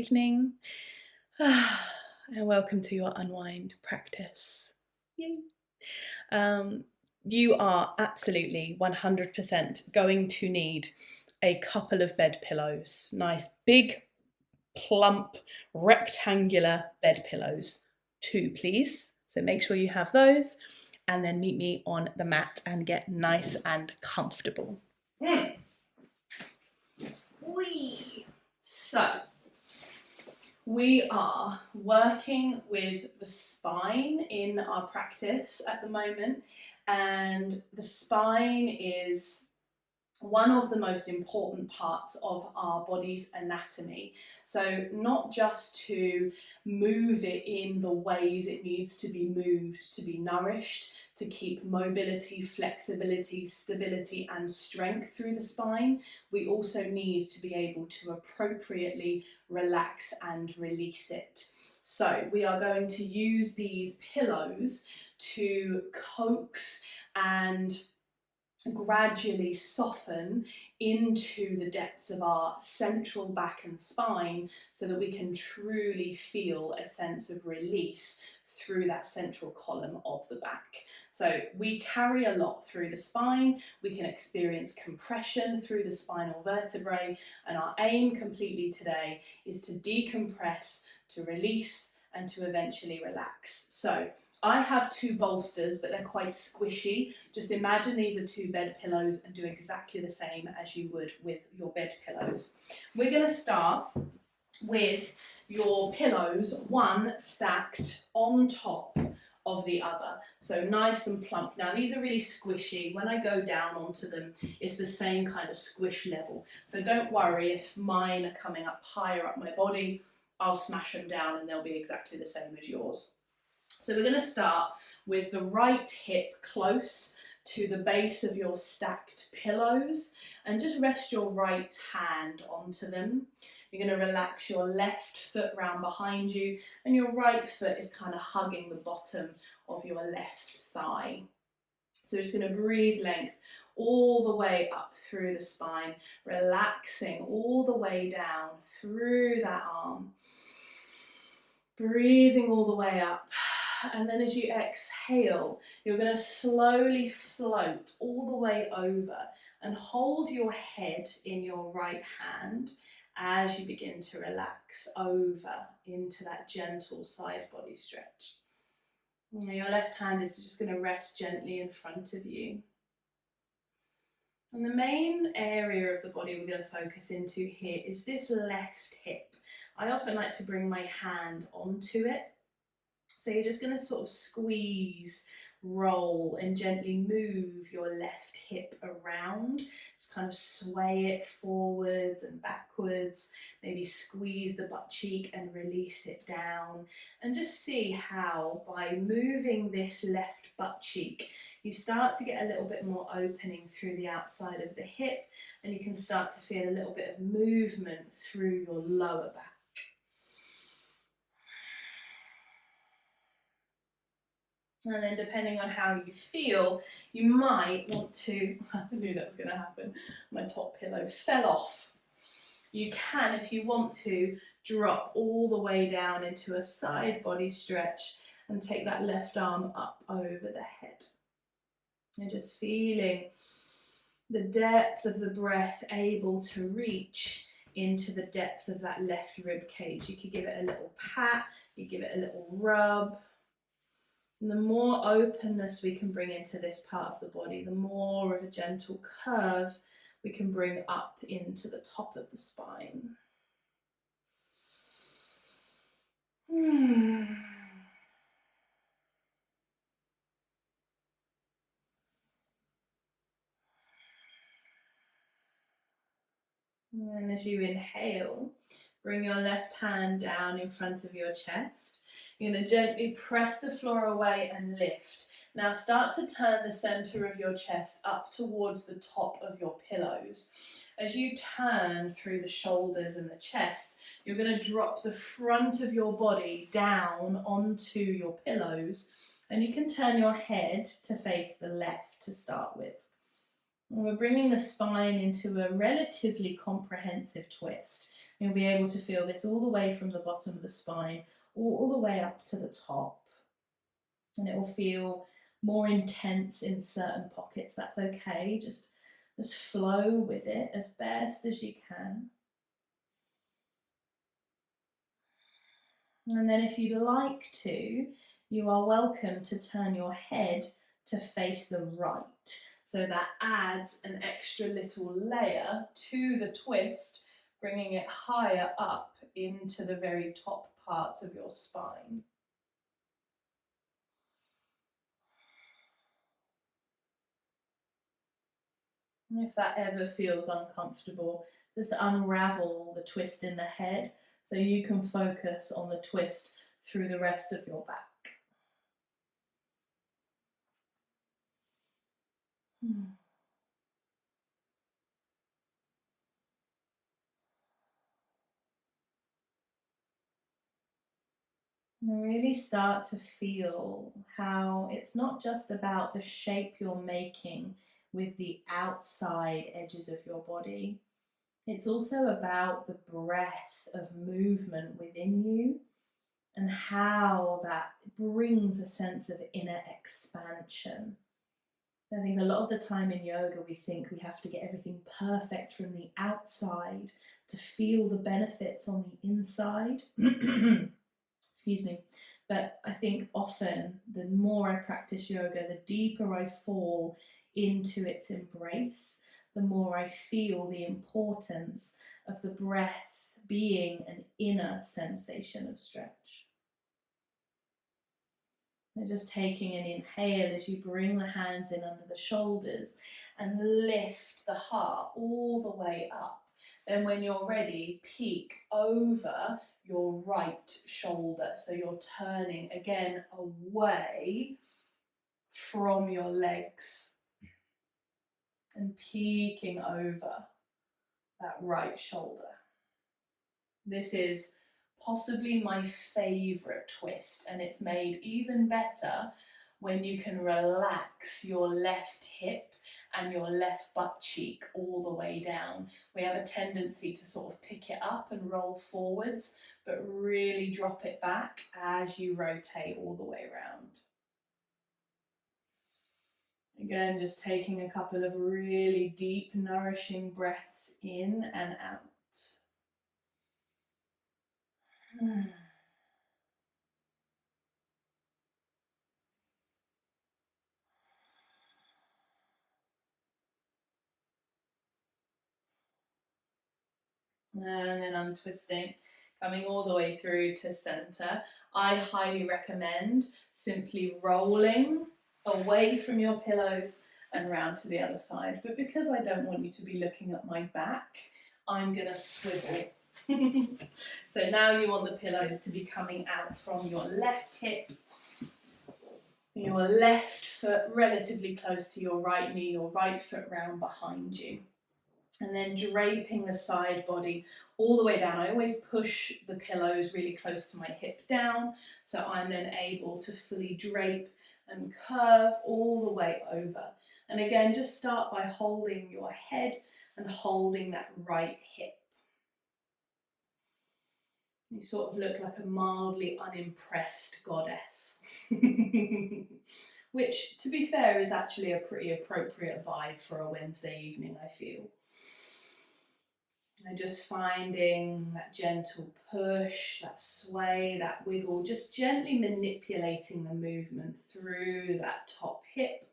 evening, and welcome to your unwind practice. Yay. You are absolutely 100% going to need a couple of bed pillows. Nice, big, plump, rectangular bed pillows. 2, please. So make sure you have those, and then meet me on the mat and get nice and comfortable. So, we are working with the spine in our practice at the moment, and the spine is one of the most important parts of our body's anatomy. So not just to move it in the ways it needs to be moved to be nourished, to keep mobility, flexibility, stability and strength through the spine, we also need to be able to appropriately relax and release it. So we are going to use these pillows to coax and gradually soften into the depths of our central back and spine so that we can truly feel a sense of release through that central column of the back. So we carry a lot through the spine, we can experience compression through the spinal vertebrae, and our aim completely today is to decompress, to release, and to eventually relax. So I have 2 bolsters, but they're quite squishy. Just imagine these are 2 bed pillows and do exactly the same as you would with your bed pillows. We're going to start with your pillows, one stacked on top of the other, so nice and plump. Now these are really squishy. When I go down onto them, it's the same kind of squish level, so don't worry if mine are coming up higher up my body. I'll smash them down and they'll be exactly the same as yours. So we're going to start with the right hip close to the base of your stacked pillows, and just rest your right hand onto them. You're going to relax your left foot round behind you, and your right foot is kind of hugging the bottom of your left thigh. So we're just going to breathe length all the way up through the spine, relaxing all the way down through that arm. Breathing all the way up, and then as you exhale, you're going to slowly float all the way over and hold your head in your right hand as you begin to relax over into that gentle side body stretch. Now your left hand is just going to rest gently in front of you. And the main area of the body we're going to focus into here is this left hip. I often like to bring my hand onto it. So you're just going to sort of squeeze, roll and gently move your left hip around. Just kind of sway it forwards and backwards. Maybe squeeze the butt cheek and release it down. And just see how by moving this left butt cheek, you start to get a little bit more opening through the outside of the hip, and you can start to feel a little bit of movement through your lower back. And then depending on how you feel, you might want to, I knew that was going to happen, my top pillow fell off. You can, if you want to, drop all the way down into a side body stretch and take that left arm up over the head. And just feeling the depth of the breath able to reach into the depth of that left rib cage. You could give it a little pat, you give it a little rub. And the more openness we can bring into this part of the body, the more of a gentle curve we can bring up into the top of the spine. And as you inhale, bring your left hand down in front of your chest. You're going to gently press the floor away and lift. Now start to turn the center of your chest up towards the top of your pillows. As you turn through the shoulders and the chest, you're going to drop the front of your body down onto your pillows, and you can turn your head to face the left to start with. And we're bringing the spine into a relatively comprehensive twist. You'll be able to feel this all the way from the bottom of the spine, all the way up to the top. And it will feel more intense in certain pockets. That's okay. Just flow with it as best as you can. And then if you'd like to, you are welcome to turn your head to face the right. So that adds an extra little layer to the twist, bringing it higher up into the very top parts of your spine. And if that ever feels uncomfortable, just unravel the twist in the head so you can focus on the twist through the rest of your back. And really start to feel how it's not just about the shape you're making with the outside edges of your body. It's also about the breadth of movement within you and how that brings a sense of inner expansion. I think a lot of the time in yoga, we think we have to get everything perfect from the outside to feel the benefits on the inside. Excuse me. But I think often the more I practice yoga, the deeper I fall into its embrace, the more I feel the importance of the breath being an inner sensation of stretch. And just taking an inhale as you bring the hands in under the shoulders and lift the heart all the way up. Then when you're ready, peek over your right shoulder. So you're turning again away from your legs and peeking over that right shoulder. This is possibly my favourite twist, and it's made even better when you can relax your left hip and your left butt cheek all the way down. We have a tendency to sort of pick it up and roll forwards, but really drop it back as you rotate all the way around. Again, just taking a couple of really deep, nourishing breaths in and out. And then untwisting, coming all the way through to center. I highly recommend simply rolling away from your pillows and round to the other side. But because I don't want you to be looking at my back, I'm going to swivel. So now you want the pillows to be coming out from your left hip, your left foot relatively close to your right knee, your right foot round behind you. And then draping the side body all the way down. I always push the pillows really close to my hip down, so I'm then able to fully drape and curve all the way over. And again, just start by holding your head and holding that right hip. You sort of look like a mildly unimpressed goddess. Which, to be fair, is actually a pretty appropriate vibe for a Wednesday evening, I feel. And just finding that gentle push, that sway, that wiggle, just gently manipulating the movement through that top hip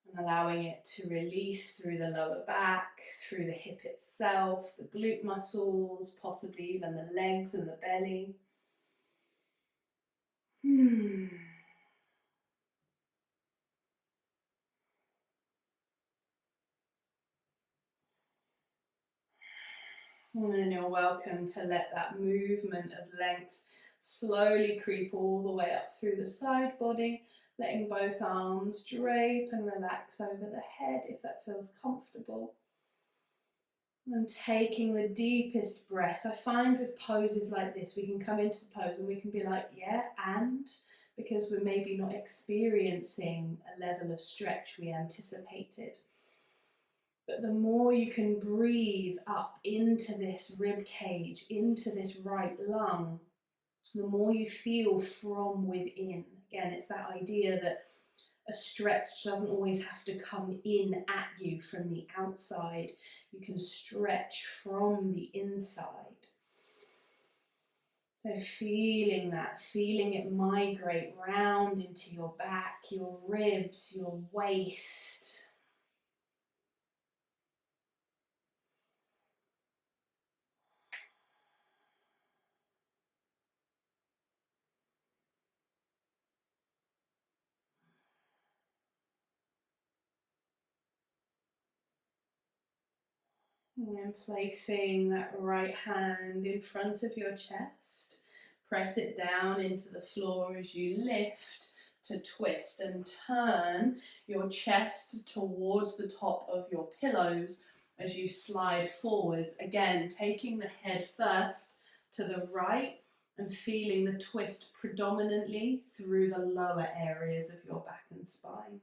and allowing it to release through the lower back, through the hip itself, the glute muscles, possibly even the legs and the belly. And then you're welcome to let that movement of length slowly creep all the way up through the side body, letting both arms drape and relax over the head if that feels comfortable. And taking the deepest breath. I find with poses like this, we can come into the pose and we can be like, yeah, and because we're maybe not experiencing a level of stretch we anticipated. But the more you can breathe up into this rib cage, into this right lung, the more you feel from within. Again, it's that idea that a stretch doesn't always have to come in at you from the outside. You can stretch from the inside. So feeling that, feeling it migrate round into your back, your ribs, your waist. And then placing that right hand in front of your chest. Press it down into the floor as you lift to twist and turn your chest towards the top of your pillows as you slide forwards. Again, taking the head first to the right and feeling the twist predominantly through the lower areas of your back and spine.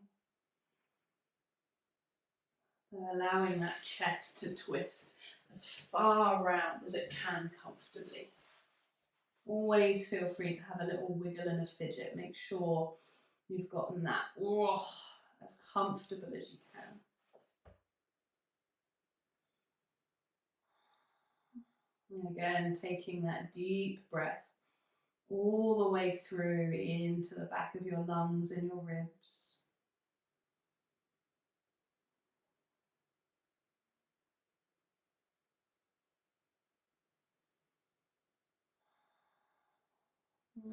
So allowing that chest to twist as far round as it can comfortably. Always feel free to have a little wiggle and a fidget. Make sure you've gotten that as comfortable as you can. And again, taking that deep breath all the way through into the back of your lungs and your ribs.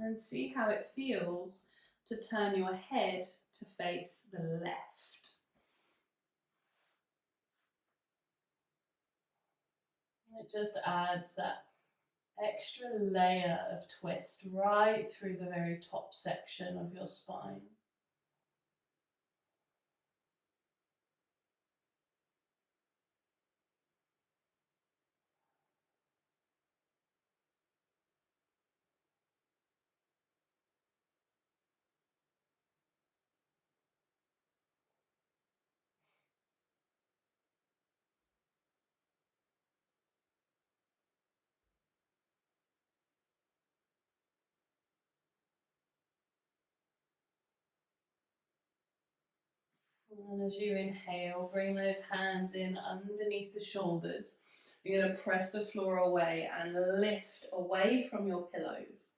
And see how it feels to turn your head to face the left. It just adds that extra layer of twist right through the very top section of your spine. And as you inhale, bring those hands in underneath the shoulders. You're going to press the floor away and lift away from your pillows,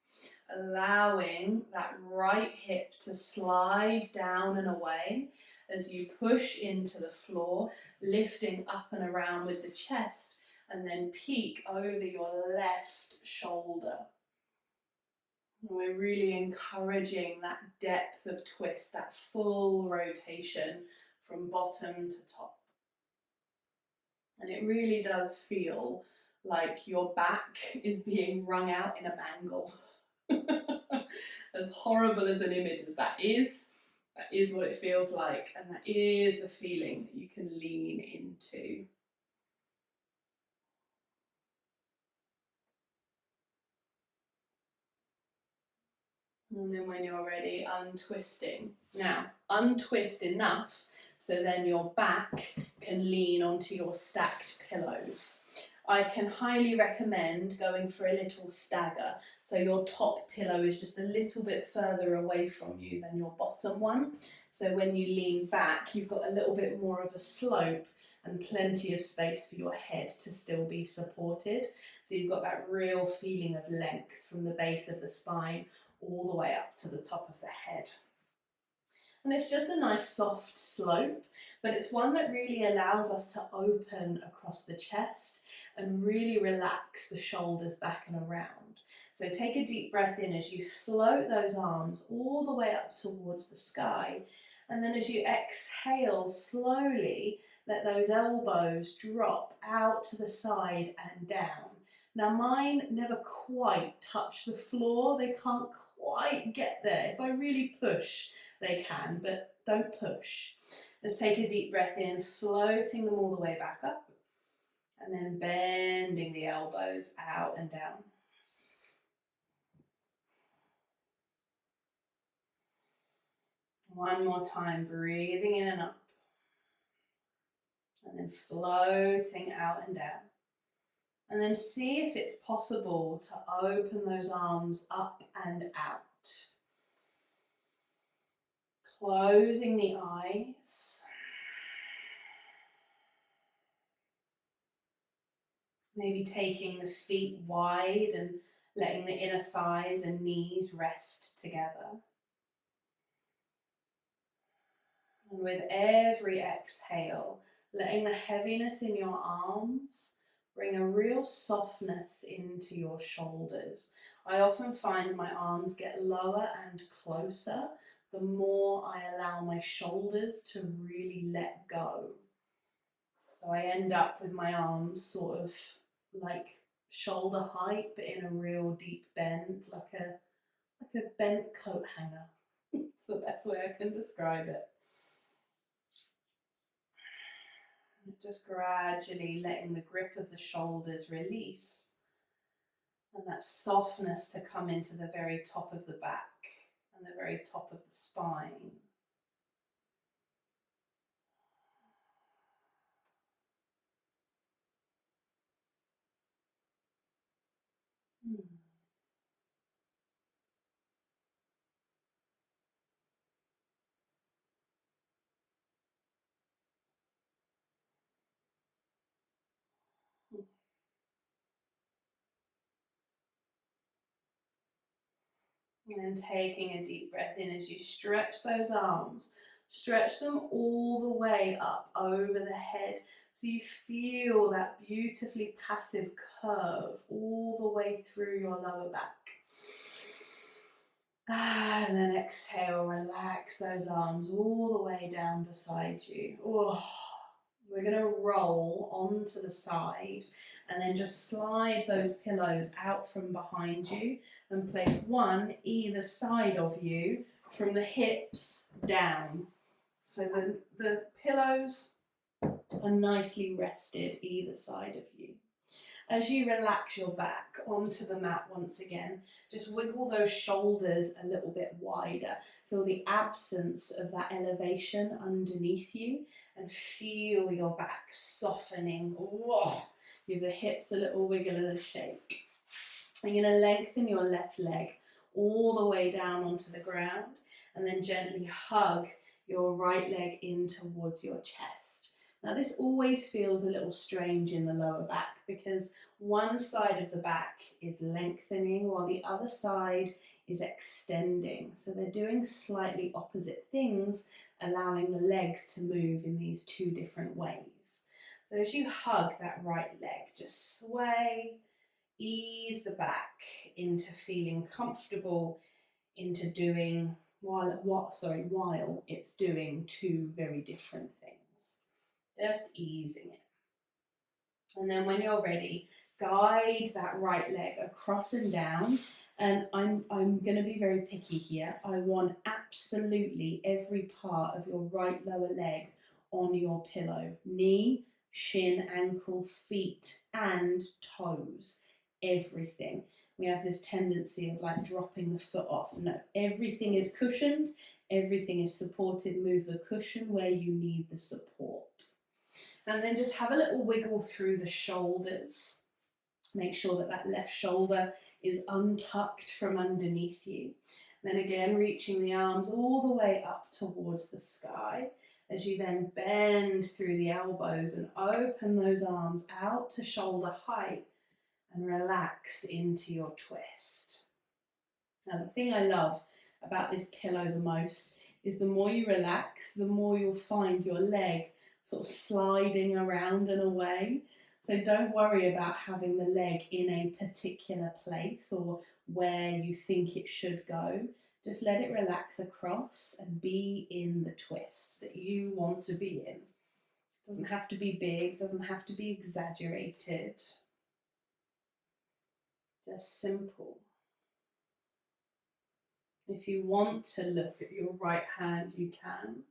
allowing that right hip to slide down and away as you push into the floor, lifting up and around with the chest, and then peek over your left shoulder. We're really encouraging that depth of twist, that full rotation from bottom to top. And it really does feel like your back is being wrung out in a bangle. As horrible as an image as that is what it feels like, and that is the feeling that you can lean into. And then when you're ready, untwisting. Now, untwist enough so then your back can lean onto your stacked pillows. I can highly recommend going for a little stagger. So your top pillow is just a little bit further away from you than your bottom one. So when you lean back, you've got a little bit more of a slope and plenty of space for your head to still be supported. So you've got that real feeling of length from the base of the spine all the way up to the top of the head. And it's just a nice soft slope, but it's one that really allows us to open across the chest and really relax the shoulders back and around. So take a deep breath in as you float those arms all the way up towards the sky. And then as you exhale slowly, let those elbows drop out to the side and down. Now mine never quite touch the floor, they can't quite get there. If I really push, they can, but don't push. Let's take a deep breath in, floating them all the way back up, and then bending the elbows out and down. One more time, breathing in and up. And then floating out and down. And then see if it's possible to open those arms up and out. Closing the eyes. Maybe taking the feet wide and letting the inner thighs and knees rest together. And with every exhale, letting the heaviness in your arms bring a real softness into your shoulders. I often find my arms get lower and closer the more I allow my shoulders to really let go. So I end up with my arms sort of like shoulder height, but in a real deep bend, like a bent coat hanger. It's the best way I can describe it. Just gradually letting the grip of the shoulders release and that softness to come into the very top of the back and the very top of the spine. And taking a deep breath in as you stretch those arms. Stretch them all the way up over the head so you feel that beautifully passive curve all the way through your lower back. And then exhale, relax those arms all the way down beside you. Oh, we're going to roll onto the side and then just slide those pillows out from behind you and place one either side of you from the hips down. So the pillows are nicely rested either side of you. As you relax your back onto the mat once again, just wiggle those shoulders a little bit wider. Feel the absence of that elevation underneath you and feel your back softening. Whoa. Give the hips a little wiggle and a shake. You're going to lengthen your left leg all the way down onto the ground and then gently hug your right leg in towards your chest. Now this always feels a little strange in the lower back because one side of the back is lengthening while the other side is extending. So they're doing slightly opposite things, allowing the legs to move in these two different ways. So as you hug that right leg, just sway, ease the back into feeling comfortable into doing while it's doing two very different things. Just easing it. And then when you're ready, guide that right leg across and down. And I'm going to be very picky here. I want absolutely every part of your right lower leg on your pillow. Knee, shin, ankle, feet, and toes. Everything. We have this tendency of like dropping the foot off. No, everything is cushioned. Everything is supported. Move the cushion where you need the support. And then just have a little wiggle through the shoulders. Make sure that that left shoulder is untucked from underneath you. Then again, reaching the arms all the way up towards the sky as you then bend through the elbows and open those arms out to shoulder height and relax into your twist. Now, the thing I love about this pillow the most is the more you relax, the more you'll find your leg sort of sliding around and away. So don't worry about having the leg in a particular place or where you think it should go. Just let it relax across and be in the twist that you want to be in. It doesn't have to be big, doesn't have to be exaggerated. Just simple. If you want to look at your right hand, you can,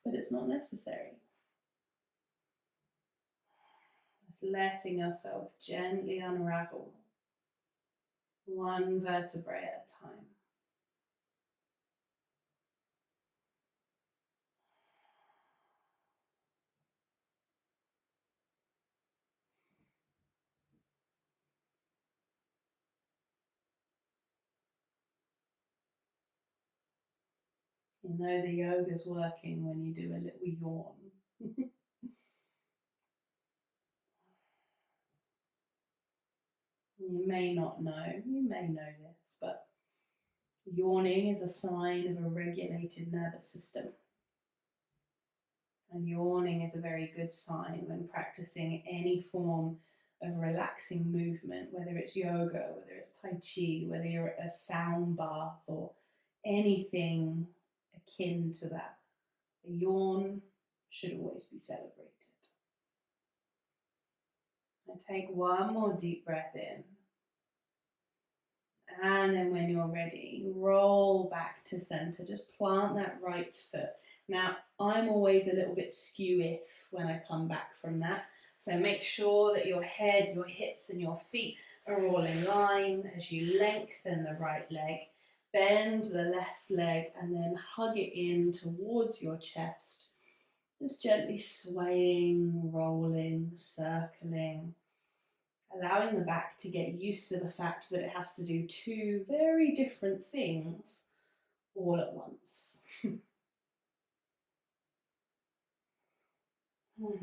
but it's not necessary. Just letting yourself gently unravel, one vertebrae at a time. You know the yoga's working when you do a little yawn. You may not know, you may know this, but yawning is a sign of a regulated nervous system. And yawning is a very good sign when practicing any form of relaxing movement, whether it's yoga, whether it's Tai Chi, whether you're at a sound bath or anything akin to that. A yawn should always be celebrated. And take one more deep breath in. And then when you're ready, roll back to center. Just plant that right foot. Now, I'm always a little bit skew-if when I come back from that. So make sure that your head, your hips and your feet are all in line as you lengthen the right leg. Bend the left leg and then hug it in towards your chest. Just gently swaying, rolling, circling. Allowing the back to get used to the fact that it has to do two very different things all at once. And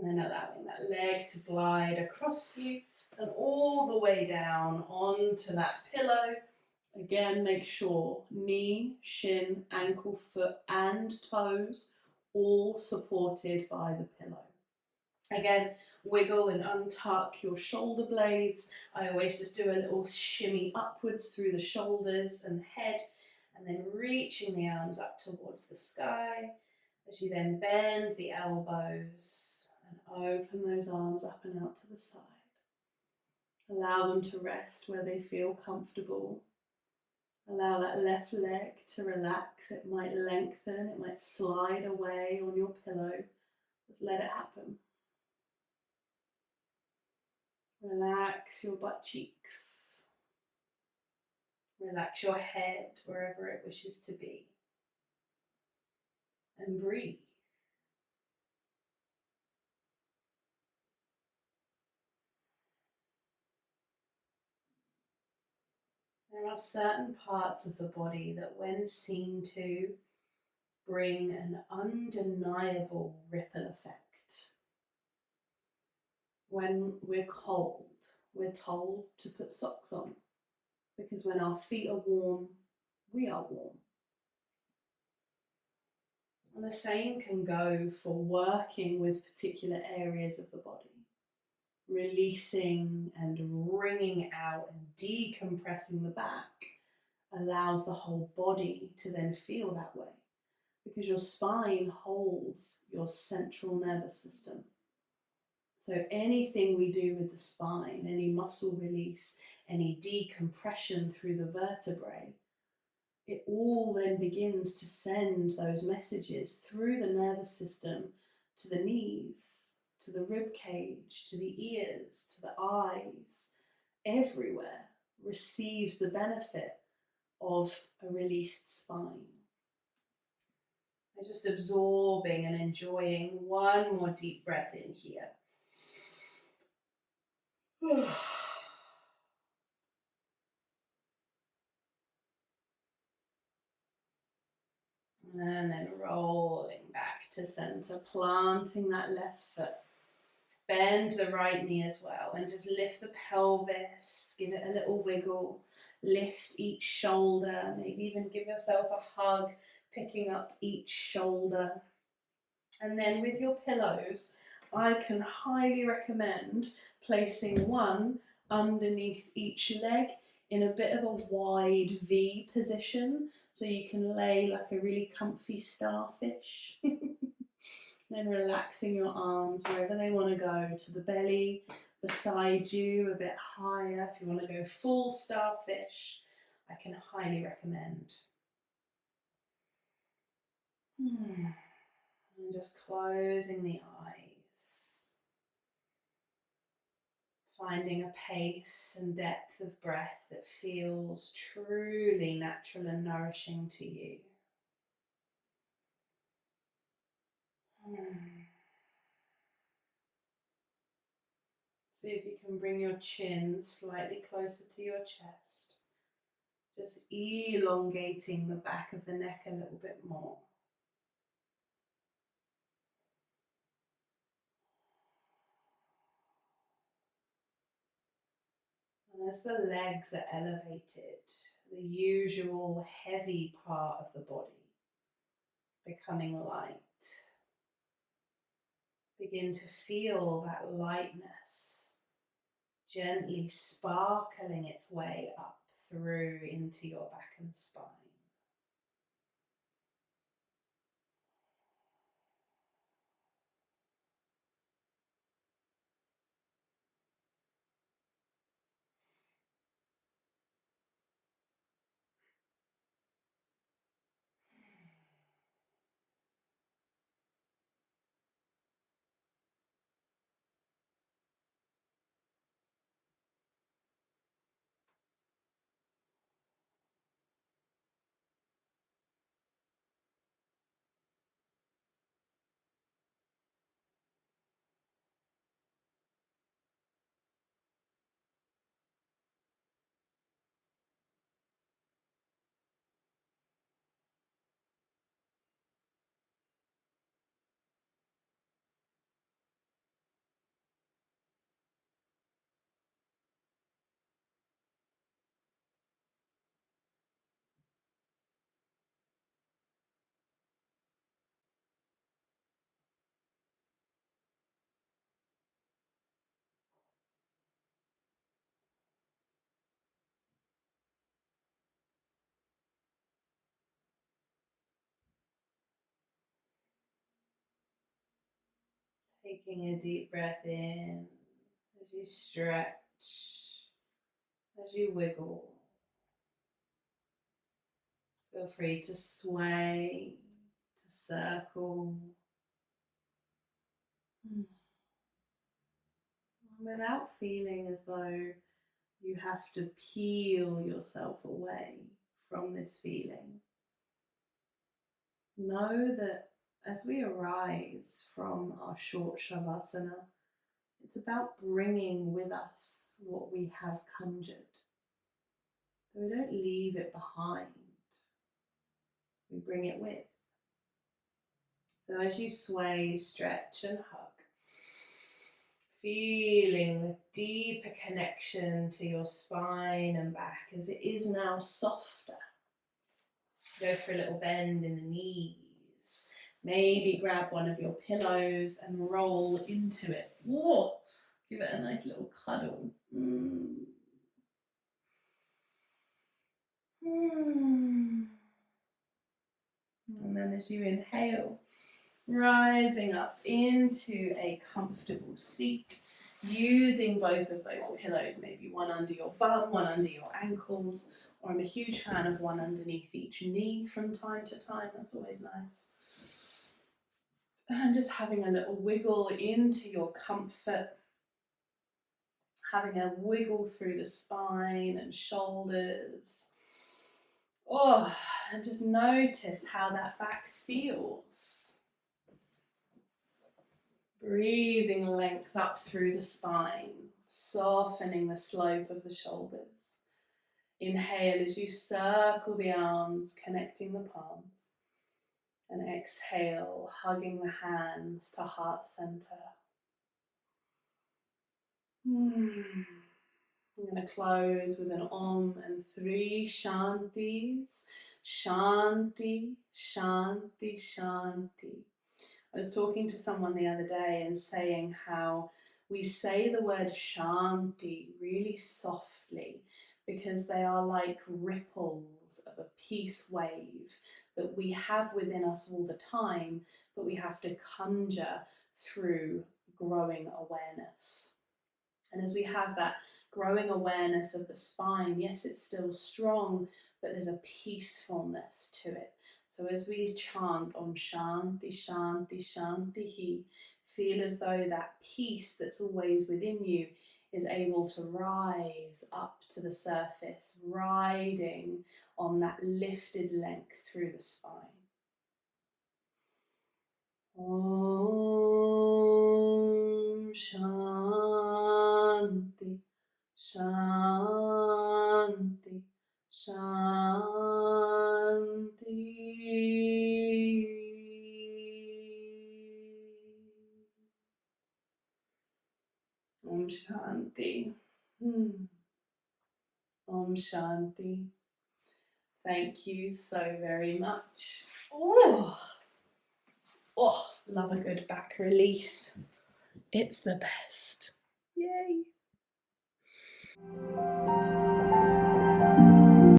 then allowing that leg to glide across you and all the way down onto that pillow. Again, make sure knee, shin, ankle, foot and toes all supported by the pillow. Again, wiggle and untuck your shoulder blades. I always just do a little shimmy upwards through the shoulders and head, and then reaching the arms up towards the sky as you then bend the elbows and open those arms up and out to the side. Allow them to rest where they feel comfortable. Allow that left leg to relax. It might lengthen, it might slide away on your pillow. Just let it happen. Relax your butt cheeks. Relax your head wherever it wishes to be. And breathe. There are certain parts of the body that, when seen to, bring an undeniable ripple effect. When we're cold, we're told to put socks on, because when our feet are warm, we are warm. And the same can go for working with particular areas of the body. Releasing and wringing out and decompressing the back allows the whole body to then feel that way, because your spine holds your central nervous system. So anything we do with the spine, any muscle release, any decompression through the vertebrae, it all then begins to send those messages through the nervous system to the knees, to the rib cage, to the ears, to the eyes. Everywhere receives the benefit of a released spine. I'm just absorbing and enjoying one more deep breath in here. And then rolling back to center, planting that left foot. Bend the right knee as well and just lift the pelvis, give it a little wiggle, lift each shoulder, maybe even give yourself a hug, picking up each shoulder. And then with your pillows, I can highly recommend placing one underneath each leg in a bit of a wide V position, so you can lay like a really comfy starfish. Then relaxing your arms wherever they want to go, to the belly, beside you, a bit higher. If you want to go full starfish, I can highly recommend. And just closing the eyes. Finding a pace and depth of breath that feels truly natural and nourishing to you. See if you can bring your chin slightly closer to your chest. Just elongating the back of the neck a little bit more. And as the legs are elevated, the usual heavy part of the body becoming light. Begin to feel that lightness gently sparkling its way up through into your back and spine. Taking a deep breath in as you stretch, as you wiggle. Feel free to sway, to circle, without feeling as though you have to peel yourself away from this feeling. Know that as we arise from our short Shavasana, it's about bringing with us what we have conjured. So we don't leave it behind, we bring it with. So as you sway, stretch and hug, feeling the deeper connection to your spine and back as it is now softer. Go for a little bend in the knees. Maybe grab one of your pillows and roll into it. Whoa! Give it a nice little cuddle. And then as you inhale, rising up into a comfortable seat, using both of those pillows, maybe one under your bum, one under your ankles, or I'm a huge fan of one underneath each knee from time to time. That's always nice. And just having a little wiggle into your comfort, having a wiggle through the spine and shoulders. Oh, and just notice how that back feels. Breathing length up through the spine, softening the slope of the shoulders. Inhale as you circle the arms, connecting the palms. And exhale, hugging the hands to heart center. I'm going to close with an Om and 3 Shantis. Shanti, Shanti, Shanti. I was talking to someone the other day and saying how we say the word Shanti really softly because they are like ripples of a peace wave that we have within us all the time, but we have to conjure through growing awareness. And as we have that growing awareness of the spine, yes, it's still strong, but there's a peacefulness to it. So as we chant Om Shanti, Shanti, Shanti, feel as though that peace that's always within you is able to rise up to the surface, riding on that lifted length through the spine. Om Shanti. Shanti, Shanti. Om Shanti. Om Shanti. Thank you so very much. Oh, love a good back release. It's the best. Yay.